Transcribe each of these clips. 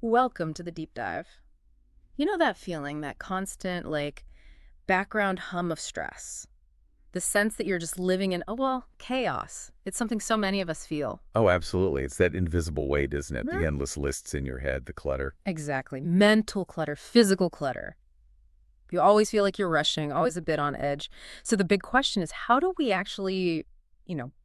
Welcome to the deep dive. You know that feeling, that constant, background hum of stress? The sense that you're just living in, chaos. It's something so many of us feel. Oh, absolutely. It's that invisible weight, isn't it? Yeah. The endless lists in your head, the clutter. Exactly. Mental clutter, physical clutter. You always feel like you're rushing, always a bit on edge. So the big question is, how do we actually,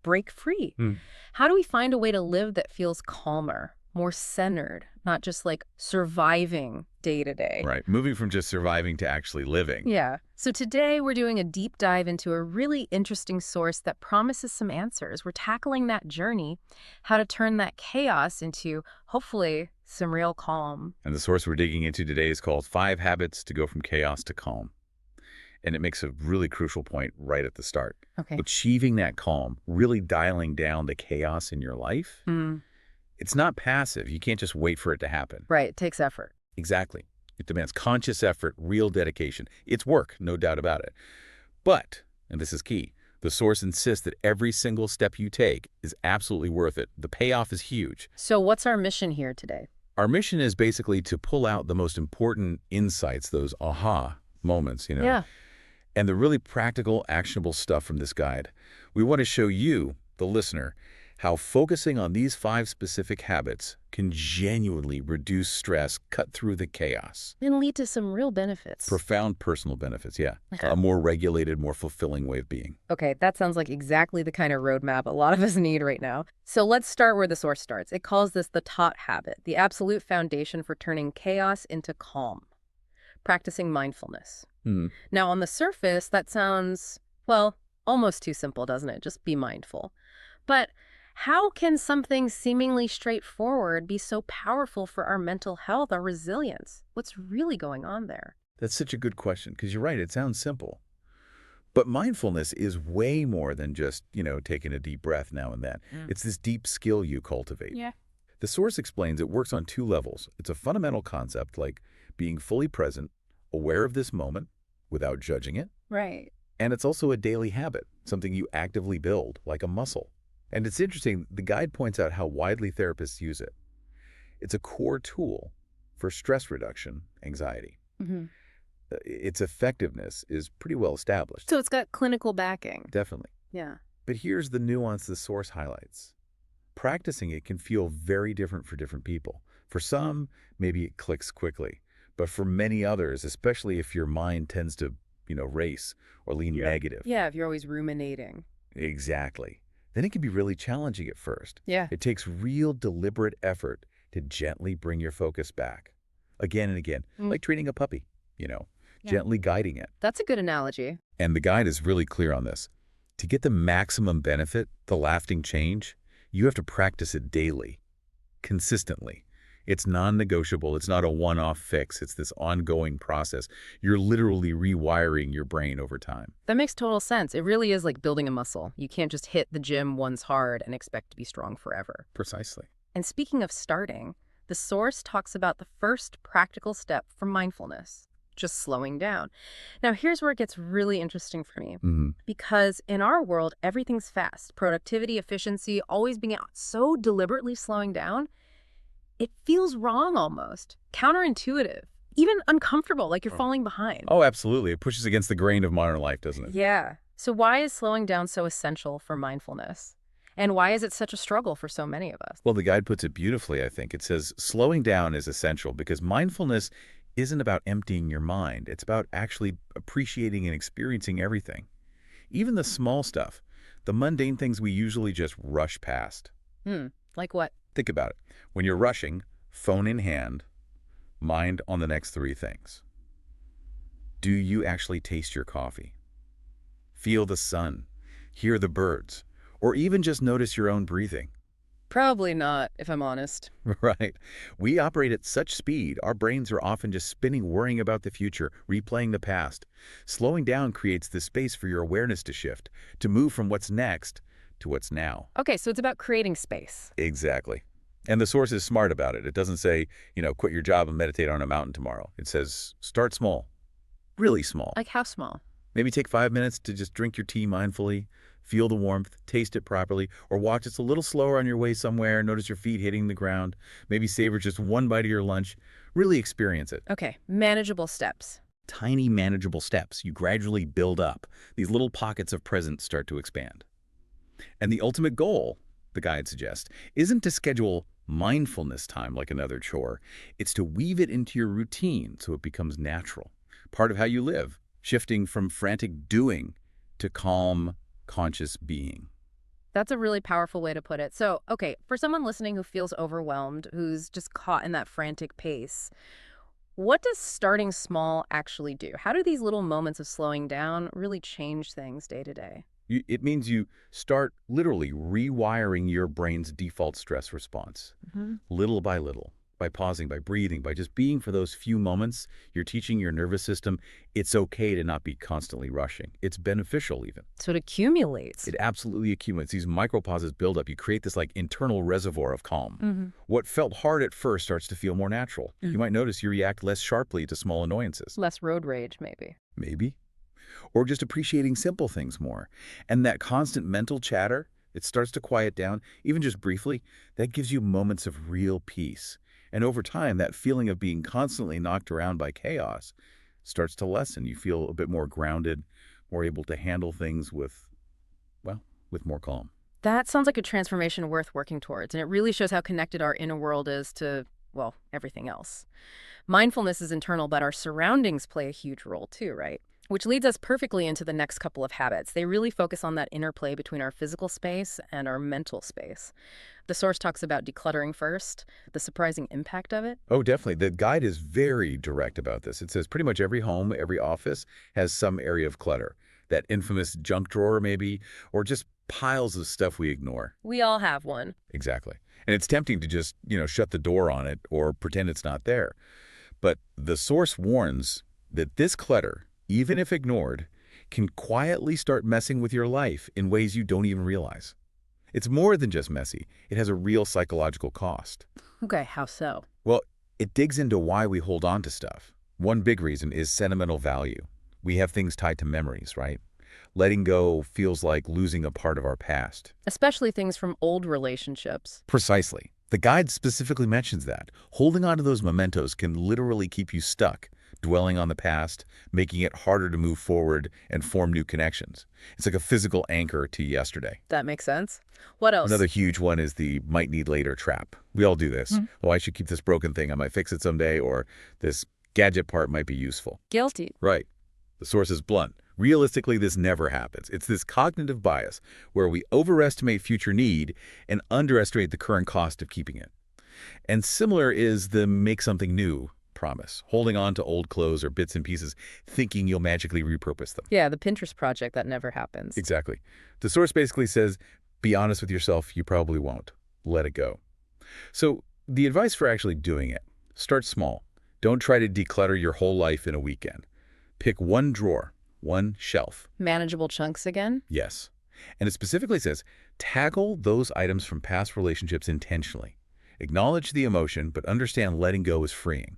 break free? Hmm. How do we find a way to live that feels calmer, more centered, not just like surviving day to day? Right. Moving from just surviving to actually living. Yeah. So today we're doing a deep dive into a really interesting source that promises some answers. We're tackling that journey, how to turn that chaos into, hopefully, some real calm. And the source we're digging into today is called Five Habits to Go from Chaos to Calm. And it makes a really crucial point right at the start. Okay. Achieving that calm, really dialing down the chaos in your life, Mm, it's not passive. You can't just wait for it to happen. right. It takes effort. Exactly. It demands conscious effort, real dedication. It's work, no doubt about it. But, and this is key, the source insists that every single step you take is absolutely worth it. The payoff is huge. So what's our mission here today? Our mission is basically to pull out the most important insights, those aha moments, Yeah. and the really practical, actionable stuff from this guide. We want to show you, the listener, how focusing on these five specific habits can genuinely reduce stress, cut through the chaos. And lead to some real benefits. Profound personal benefits, yeah. Okay. A more regulated, more fulfilling way of being. Okay, that sounds like exactly the kind of roadmap a lot of us need right now. So let's start where the source starts. It calls this the tot habit, the absolute foundation for turning chaos into calm, practicing mindfulness. Hmm. Now, on the surface, that sounds, well, almost too simple, doesn't it? Just be mindful. But how can something seemingly straightforward be so powerful for our mental health, our resilience? What's really going on there? That's such a good question, because you're right, it sounds simple. But mindfulness is way more than just, taking a deep breath now and then. Mm. It's this deep skill you cultivate. Yeah. The source explains it works on two levels. It's a fundamental concept like being fully present, aware of this moment without judging it. Right. And it's also a daily habit, something you actively build, like a muscle. And it's interesting, the guide points out how widely therapists use it. It's a core tool for stress reduction, anxiety. Hmm. Its effectiveness is pretty well established, So it's got clinical backing. definitely. Yeah. But here's the nuance the source highlights. Practicing it can feel very different for different people. For some, maybe it clicks quickly. But for many others, especially if your mind tends to, race or lean negative. Yeah, if you're always ruminating. Exactly. Then it can be really challenging at first. Yeah. It takes real deliberate effort to gently bring your focus back. Again and again, Mm. like training a puppy, Yeah. gently guiding it. That's a good analogy. And the guide is really clear on this. To get the maximum benefit, the lasting change, you have to practice it daily, consistently. It's non-negotiable. It's not a one-off fix. It's this ongoing process. You're literally rewiring your brain over time. That makes total sense. It really is like building a muscle. You can't just hit the gym once hard and expect to be strong forever. Precisely. And speaking of starting, the source talks about the first practical step for mindfulness, just slowing down. Now, here's where it gets really interesting for me. Hmm. Because in our world, everything's fast. Productivity, efficiency, always being out so deliberately slowing down, it feels wrong almost, counterintuitive, even uncomfortable, like you're falling behind. Oh, absolutely. It pushes against the grain of modern life, doesn't it? Yeah. So why is slowing down so essential for mindfulness? And why is it such a struggle for so many of us? Well, the guide puts it beautifully, I think. It says slowing down is essential because mindfulness isn't about emptying your mind. It's about actually appreciating and experiencing everything. Even the small stuff, the mundane things we usually just rush past. Like what? Think about it. When you're rushing, phone in hand, mind on the next three things. Do you actually taste your coffee? Feel the sun? Hear the birds? Or even just notice your own breathing? Probably not, if I'm honest. Right. We operate at such speed, our brains are often just spinning, worrying about the future, replaying the past. Slowing down creates the space for your awareness to shift, to move from what's next to what's now. Okay, so it's about creating space. Exactly. And the source is smart about it. It doesn't say, quit your job and meditate on a mountain tomorrow. It says, start small, really small. Like how small? Maybe take 5 minutes to just drink your tea mindfully, Feel the warmth, taste it properly, or watch it's a little slower on your way somewhere. Notice your feet hitting the ground. Maybe savor just one bite of your lunch. Really experience it. Okay, manageable steps. Tiny, manageable steps. You gradually build up. These little pockets of presence start to expand. And the ultimate goal, the guide suggests, isn't to schedule mindfulness time like another chore. It's to weave it into your routine so it becomes natural, part of how you live, shifting from frantic doing to calm, conscious being. That's a really powerful way to put it. So, okay, for someone listening who feels overwhelmed, who's just caught in that frantic pace, what does starting small actually do? How do these little moments of slowing down really change things day to day? It means you start literally rewiring your brain's default stress response, Hmm. little by little, by pausing, by breathing, by just being for those few moments. You're teaching your nervous system it's okay to not be constantly rushing. It's beneficial even. So it accumulates. It absolutely accumulates. These micropauses build up. You create this like internal reservoir of calm. Hmm. What felt hard at first starts to feel more natural. You might notice you react less sharply to small annoyances. Less road rage, maybe. Maybe. Or just appreciating simple things more. And that constant mental chatter, it starts to quiet down, even just briefly. That gives you moments of real peace. And over time, that feeling of being constantly knocked around by chaos starts to lessen. You feel a bit more grounded, more able to handle things with, well, with more calm. That sounds like a transformation worth working towards, and it really shows how connected our inner world is to, well, everything else. Mindfulness is internal, but our surroundings play a huge role too, right? Which leads us perfectly into the next couple of habits. They really focus on that interplay between our physical space and our mental space. The source talks about decluttering first, the surprising impact of it. Oh, definitely. The guide is very direct about this. It says pretty much every home, every office has some area of clutter. That infamous junk drawer, maybe, or just piles of stuff we ignore. We all have one. Exactly. And it's tempting to just, shut the door on it or pretend it's not there. But the source warns that this clutter, even if ignored, can quietly start messing with your life in ways you don't even realize. It's more than just messy. It has a real psychological cost. Okay, how so? Well, it digs into why we hold on to stuff. One big reason is sentimental value. We have things tied to memories, right? Letting go feels like losing a part of our past. Especially things from old relationships. Precisely. The guide specifically mentions that. Holding on to those mementos can literally keep you stuck, dwelling on the past, making it harder to move forward and form new connections. It's like a physical anchor to yesterday. That makes sense. What else? Another huge one is the might need later trap. We all do this. Oh, I should keep this broken thing. I might fix it someday, or this gadget part might be useful. Guilty. Right. The source is blunt. Realistically, this never happens. It's this cognitive bias where we overestimate future need and underestimate the current cost of keeping it. And similar is the make something new promise, holding on to old clothes or bits and pieces, thinking you'll magically repurpose them. Yeah, the Pinterest project that never happens. Exactly. The source basically says, be honest with yourself, you probably won't. Let it go. So the advice for actually doing it, start small. Don't try to declutter your whole life in a weekend. Pick one drawer, one shelf. Manageable chunks again? Yes. And it specifically says, tackle those items from past relationships intentionally. Acknowledge the emotion, but understand letting go is freeing.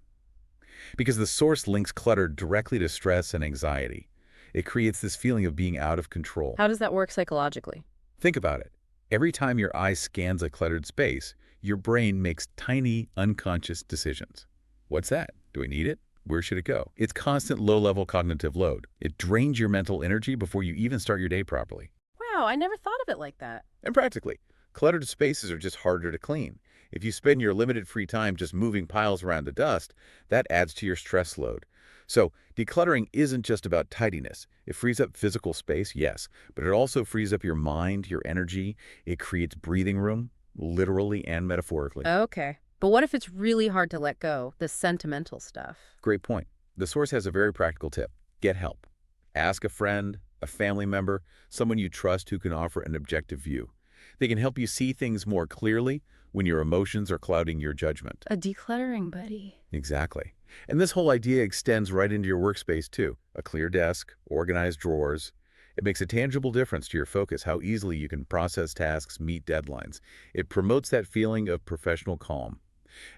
Because the source links clutter directly to stress and anxiety. It creates this feeling of being out of control. How does that work psychologically? Think about it. Every time your eye scans a cluttered space, your brain makes tiny, unconscious decisions. What's that? Do I need it? Where should it go? It's constant low-level cognitive load. It drains your mental energy before you even start your day properly. Wow, I never thought of it like that. And practically, cluttered spaces are just harder to clean. If you spend your limited free time just moving piles around to dust, that adds to your stress load. So, decluttering isn't just about tidiness. It frees up physical space, yes, but it also frees up your mind, your energy. It creates breathing room, literally and metaphorically. Okay. But what if it's really hard to let go, the sentimental stuff? Great point. The source has a very practical tip. Get help. Ask a friend, a family member, someone you trust who can offer an objective view. They can help you see things more clearly when your emotions are clouding your judgment. A decluttering buddy. Exactly. And this whole idea extends right into your workspace too. A clear desk, organized drawers. It makes a tangible difference to your focus, how easily you can process tasks, meet deadlines. It promotes that feeling of professional calm.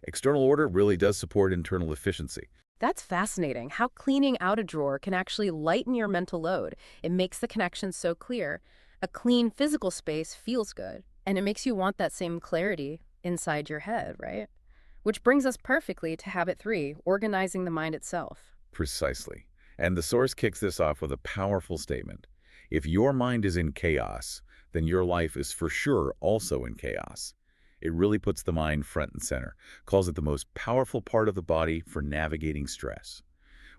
External order really does support internal efficiency. That's fascinating, how cleaning out a drawer can actually lighten your mental load. It makes the connection so clear. A clean physical space feels good, and it makes you want that same clarity inside your head, right? Which brings us perfectly to habit 3, organizing the mind itself. Precisely. And the source kicks this off with a powerful statement. If your mind is in chaos, then your life is for sure also in chaos. It really puts the mind front and center, calls it the most powerful part of the body for navigating stress.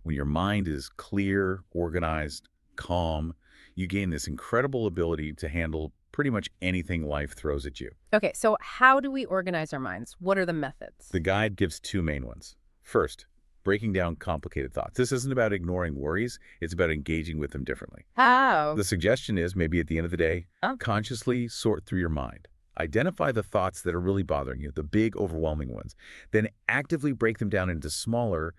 When your mind is clear, organized, calm, you gain this incredible ability to handle pretty much anything life throws at you. Okay, so how do we organize our minds? What are the methods? The guide gives two main ones. First, breaking down complicated thoughts. This isn't about ignoring worries, it's about engaging with them differently. How? The suggestion is maybe at the end of the day, Oh. consciously sort through your mind. Identify the thoughts that are really bothering you, the big, overwhelming ones. Then actively break them down into smaller,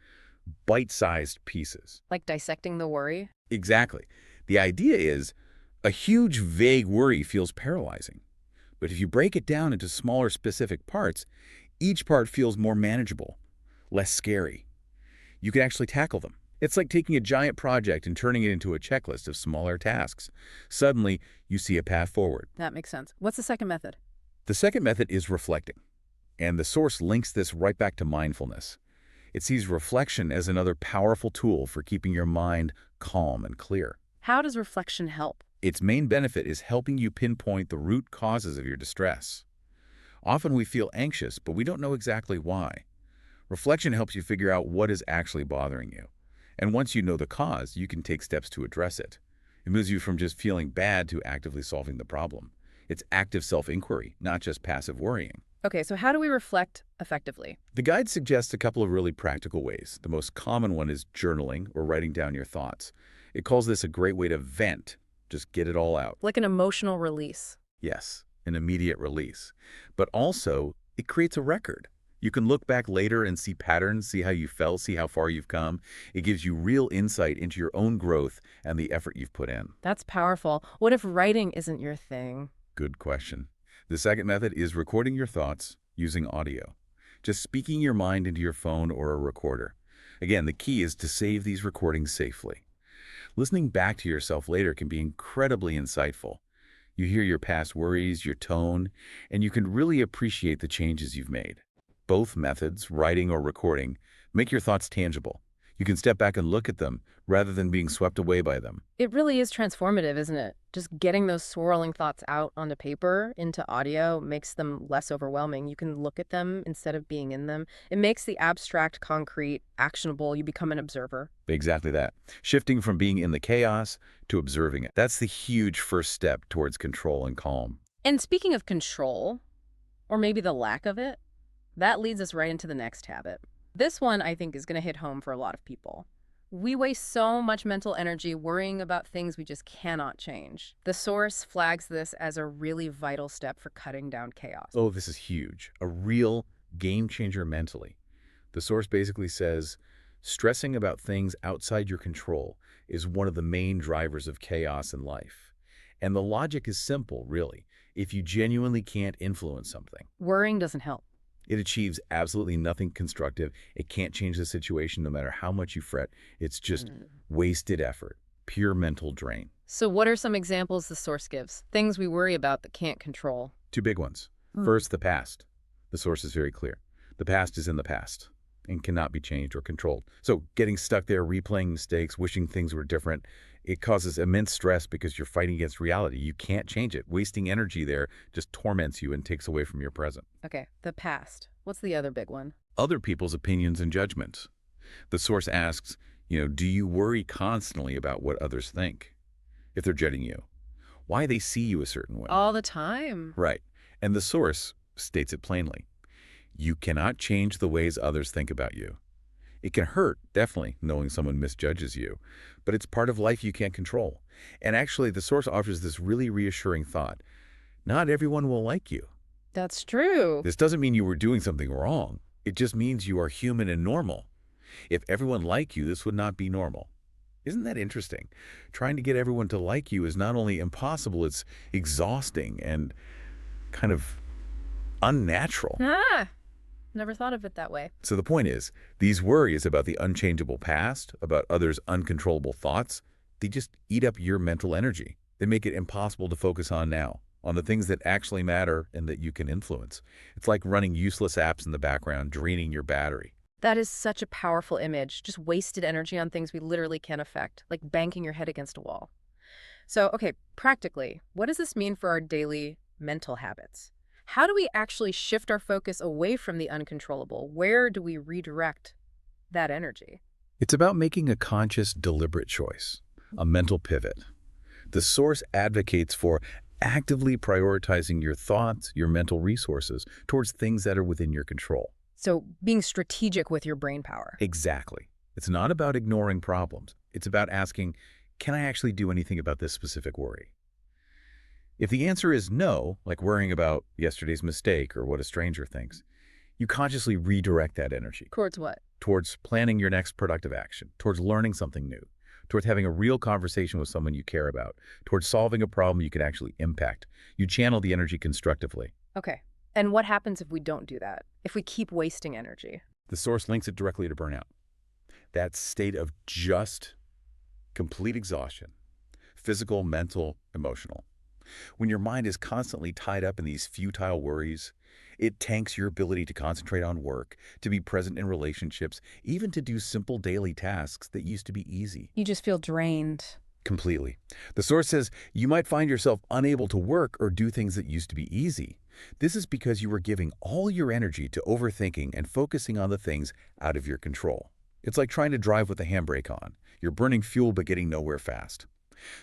bite-sized pieces. Like dissecting the worry? Exactly. The idea is a huge, vague worry feels paralyzing. But if you break it down into smaller, specific parts, each part feels more manageable, less scary. You can actually tackle them. It's like taking a giant project and turning it into a checklist of smaller tasks. Suddenly, you see a path forward. That makes sense. What's the second method? The second method is reflecting, and the source links this right back to mindfulness. It sees reflection as another powerful tool for keeping your mind calm and clear. How does reflection help? Its main benefit is helping you pinpoint the root causes of your distress. Often we feel anxious, but we don't know exactly why. Reflection helps you figure out what is actually bothering you. And once you know the cause, you can take steps to address it. It moves you from just feeling bad to actively solving the problem. It's active self-inquiry, not just passive worrying. Okay, so how do we reflect effectively? The guide suggests a couple of really practical ways. The most common one is journaling or writing down your thoughts. It calls this a great way to vent, just get it all out. Like an emotional release. Yes, an immediate release. But also, it creates a record. You can look back later and see patterns, see how you felt, see how far you've come. It gives you real insight into your own growth and the effort you've put in. That's powerful. What if writing isn't your thing? Good question. The second method is recording your thoughts using audio. Just speaking your mind into your phone or a recorder. Again, the key is to save these recordings safely. Listening back to yourself later can be incredibly insightful. You hear your past worries, your tone, and you can really appreciate the changes you've made. Both methods, writing or recording, make your thoughts tangible. You can step back and look at them rather than being swept away by them. It really is transformative, isn't it? Just getting those swirling thoughts out onto paper, into audio, makes them less overwhelming. You can look at them instead of being in them. It makes the abstract concrete actionable. You become an observer. Exactly that. Shifting from being in the chaos to observing it. That's the huge first step towards control and calm. And speaking of control, or maybe the lack of it, that leads us right into the next habit. This one, I think, is going to hit home for a lot of people. We waste so much mental energy worrying about things we just cannot change. The source flags this as a really vital step for cutting down chaos. Oh, this is huge. A real game changer mentally. The source basically says, stressing about things outside your control is one of the main drivers of chaos in life. And the logic is simple, really. If you genuinely can't influence something, Worrying doesn't help. it achieves absolutely nothing constructive. It can't change the situation no matter how much you fret. It's just wasted effort, pure mental drain. So what are some examples the source gives? Things we worry about that can't control. Two big ones. First, the past. The source is very clear. The past is in the past and cannot be changed or controlled. So getting stuck there, replaying mistakes, wishing things were different, it causes immense stress because you're fighting against reality. You can't change it. Wasting energy there just torments you and takes away from your present. Okay, the past. What's the other big one? Other people's opinions and judgments. The source asks, do you worry constantly about what others think? If they're judging you, why they see you a certain way. All the time. Right. And the source states it plainly. You cannot change the ways others think about you. It can hurt, definitely, knowing someone misjudges you, but it's part of life you can't control. And actually, the source offers this really reassuring thought. Not everyone will like you. That's true. This doesn't mean you were doing something wrong. It just means you are human and normal. If everyone liked you, this would not be normal. Isn't that interesting? Trying to get everyone to like you is not only impossible, it's exhausting and kind of unnatural. Never thought of it that way. So the point is, these worries about the unchangeable past, about others' uncontrollable thoughts, they just eat up your mental energy. They make it impossible to focus on now, on the things that actually matter and that you can influence. It's like running useless apps in the background, draining your battery. That is such a powerful image, just wasted energy on things we literally can't affect, like banging your head against a wall. So, okay, practically, what does this mean for our daily mental habits? How do we actually shift our focus away from the uncontrollable? Where do we redirect that energy? It's about making a conscious, deliberate choice, a mental pivot. The source advocates for actively prioritizing your thoughts, your mental resources, towards things that are within your control. So, being strategic with your brain power. Exactly. It's not about ignoring problems. It's about asking, can I actually do anything about this specific worry? If the answer is no, like worrying about yesterday's mistake or what a stranger thinks, you consciously redirect that energy Towards what? towards planning your next productive action, towards learning something new, towards having a real conversation with someone you care about, towards solving a problem you can actually impact. You channel the energy constructively. Okay. And what happens if we don't do that? If we keep wasting energy? The source links it directly to burnout. That state of just complete exhaustion, physical, mental, emotional. When your mind is constantly tied up in these futile worries, it tanks your ability to concentrate on work, to be present in relationships, even to do simple daily tasks that used to be easy. You just feel drained. Completely. The source says you might find yourself unable to work or do things that used to be easy. This is because you were giving all your energy to overthinking and focusing on the things out of your control. It's like trying to drive with the handbrake on. You're burning fuel but getting nowhere fast.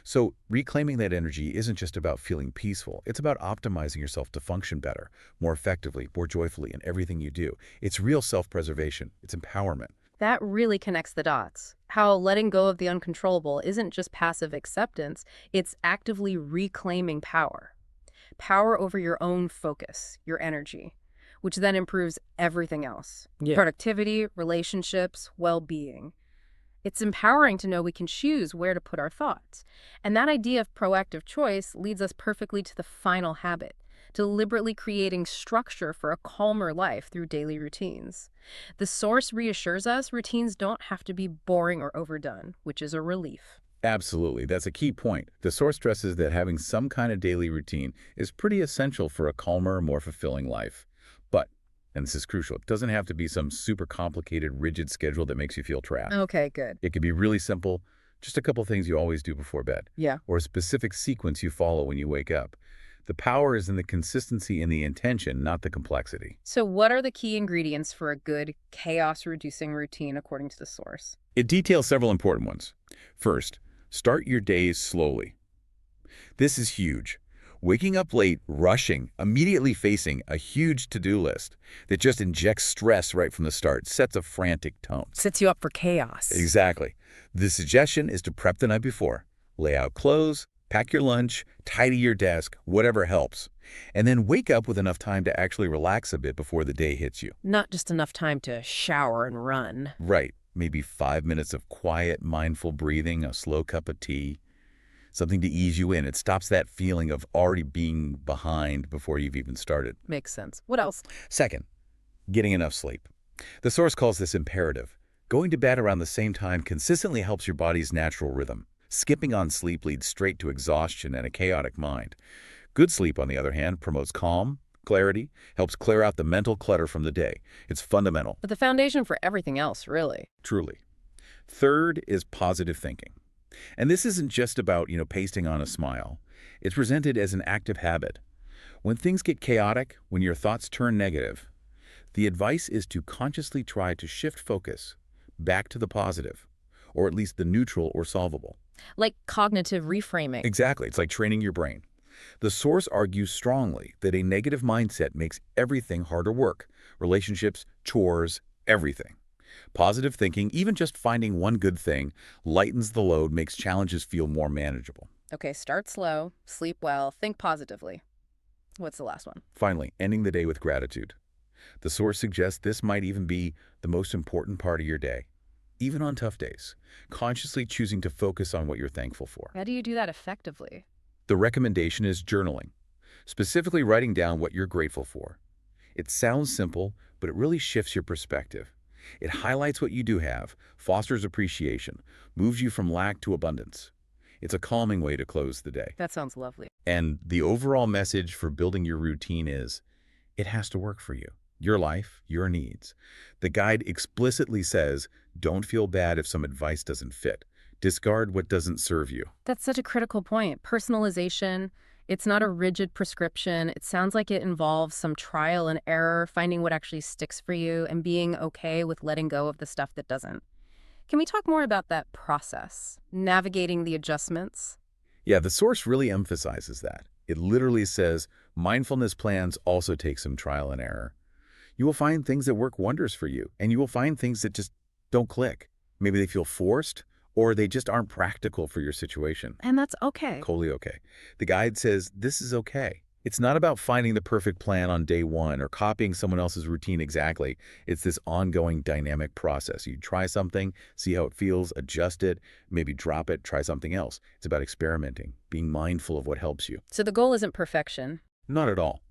So reclaiming that energy isn't just about feeling peaceful. It's about optimizing yourself to function better, more effectively, more joyfully in everything you do. It's real self-preservation. It's empowerment. That really connects the dots. How letting go of the uncontrollable isn't just passive acceptance, it's actively reclaiming power. Power over your own focus, your energy, which then improves everything else. Yeah. Productivity, relationships, well-being. It's empowering to know we can choose where to put our thoughts. And that idea of proactive choice leads us perfectly to the final habit, deliberately creating structure for a calmer life through daily routines. The source reassures us routines don't have to be boring or overdone, which is a relief. Absolutely. That's a key point. The source stresses that having some kind of daily routine is pretty essential for a calmer, more fulfilling life. But, and this is crucial, it doesn't have to be some super complicated, rigid schedule that makes you feel trapped. Okay, good. It could be really simple, just a couple things you always do before bed, Yeah. or a specific sequence you follow when you wake up. The power is in the consistency and the intention, not the complexity. So what are the key ingredients for a good chaos-reducing routine according to the source? It details several important ones. First, start your days slowly. This is huge. Waking up late, rushing, immediately facing a huge to-do list that just injects stress right from the start, sets a frantic tone. Sets you up for chaos. Exactly. The suggestion is to prep the night before. Lay out clothes, pack your lunch, tidy your desk, whatever helps. And then wake up with enough time to actually relax a bit before the day hits you. Not just enough time to shower and run. Right. Maybe 5 minutes of quiet, mindful breathing, a slow cup of tea, something to ease you in. It stops that feeling of already being behind before you've even started. Makes sense. What else? Second, getting enough sleep. The source calls this imperative. Going to bed around the same time consistently helps your body's natural rhythm. Skipping on sleep leads straight to exhaustion and a chaotic mind. Good sleep, on the other hand, promotes calm, clarity, helps clear out the mental clutter from the day. It's fundamental, But the foundation for everything else, really. truly. Third is positive thinking. And this isn't just about, pasting on a smile. It's presented as an active habit. When things get chaotic, when your thoughts turn negative, the advice is to consciously try to shift focus back to the positive, or at least the neutral or solvable. Like cognitive reframing. Exactly. It's like training your brain. The source argues strongly that a negative mindset makes everything harder work, relationships, chores, everything. Positive thinking, even just finding one good thing, lightens the load, makes challenges feel more manageable. Okay, start slow, sleep well, think positively. What's the last one? Finally, ending the day with gratitude. The source suggests this might even be the most important part of your day. Even on tough days, consciously choosing to focus on what you're thankful for. How do you do that effectively? The recommendation is journaling, specifically writing down what you're grateful for. It sounds simple, but it really shifts your perspective. It highlights what you do have, fosters appreciation, moves you from lack to abundance. It's a calming way to close the day. That sounds lovely. And the overall message for building your routine is, it has to work for you, your life, your needs. The guide explicitly says, don't feel bad if some advice doesn't fit. Discard what doesn't serve you. That's such a critical point. Personalization, it's not a rigid prescription. It sounds like it involves some trial and error, finding what actually sticks for you, and being okay with letting go of the stuff that doesn't. Can we talk more about that process, navigating the adjustments? Yeah, the source really emphasizes that. It literally says, mindfulness plans also take some trial and error. You will find things that work wonders for you, and you will find things that just don't click. Maybe they feel forced, or they just aren't practical for your situation. And that's okay. Totally okay. The guide says this is okay. It's not about finding the perfect plan on day one or copying someone else's routine exactly. It's this ongoing dynamic process. You try something, see how it feels, adjust it, maybe drop it, try something else. It's about experimenting, being mindful of what helps you. So the goal isn't perfection. Not at all.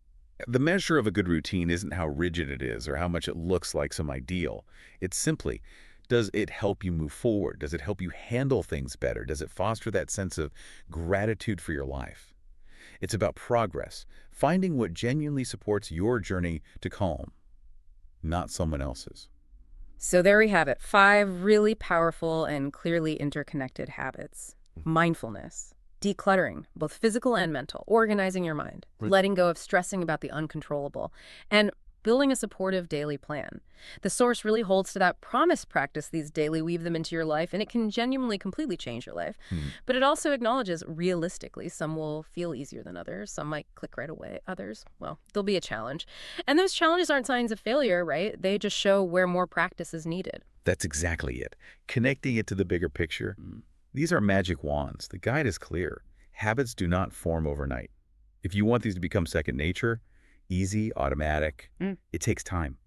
The measure of a good routine isn't how rigid it is or how much it looks like some ideal. It's simply, does it help you move forward? Does it help you handle things better? Does it foster that sense of gratitude for your life? It's about progress, finding what genuinely supports your journey to calm, not someone else's. So there we have it, 5 really powerful and clearly interconnected habits. Mindfulness, decluttering, both physical and mental, organizing your mind, Right. letting go of stressing about the uncontrollable, and building a supportive daily plan. The source really holds to that promise practice these daily, weave them into your life, and it can genuinely completely change your life. Hmm. But it also acknowledges realistically, some will feel easier than others, some might click right away, others, well, there'll be a challenge. And those challenges aren't signs of failure, right? They just show where more practice is needed. That's exactly it. Connecting it to the bigger picture. These are magic wands. The guide is clear. Habits do not form overnight. If you want these to become second nature, easy, automatic, it takes time.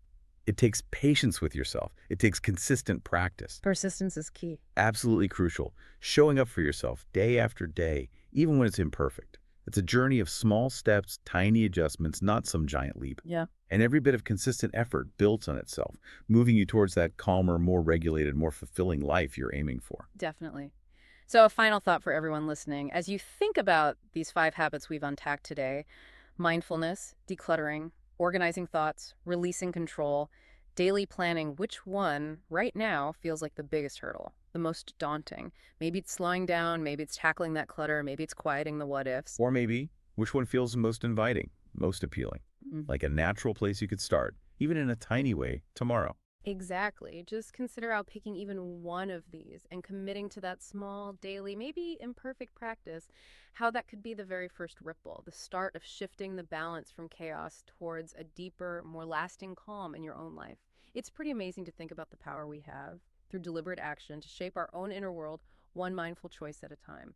It takes patience with yourself. It takes consistent practice. Persistence is key. Absolutely crucial. Showing up for yourself day after day, even when it's imperfect. It's a journey of small steps, tiny adjustments, not some giant leap. Yeah. And every bit of consistent effort builds on itself, moving you towards that calmer, more regulated, more fulfilling life you're aiming for. Definitely. So a final thought for everyone listening. As you think about these 5 habits we've unpacked today, mindfulness, decluttering, organizing thoughts, releasing control, daily planning, which one right now feels like the biggest hurdle, the most daunting? Maybe it's slowing down, maybe it's tackling that clutter, maybe it's quieting the what ifs. Or maybe, which one feels most inviting, most appealing? Like a natural place you could start, even in a tiny way, tomorrow. Exactly. Just consider how picking even one of these and committing to that small, daily, maybe imperfect practice, how that could be the very first ripple, the start of shifting the balance from chaos towards a deeper, more lasting calm in your own life. It's pretty amazing to think about the power we have through deliberate action to shape our own inner world, one mindful choice at a time.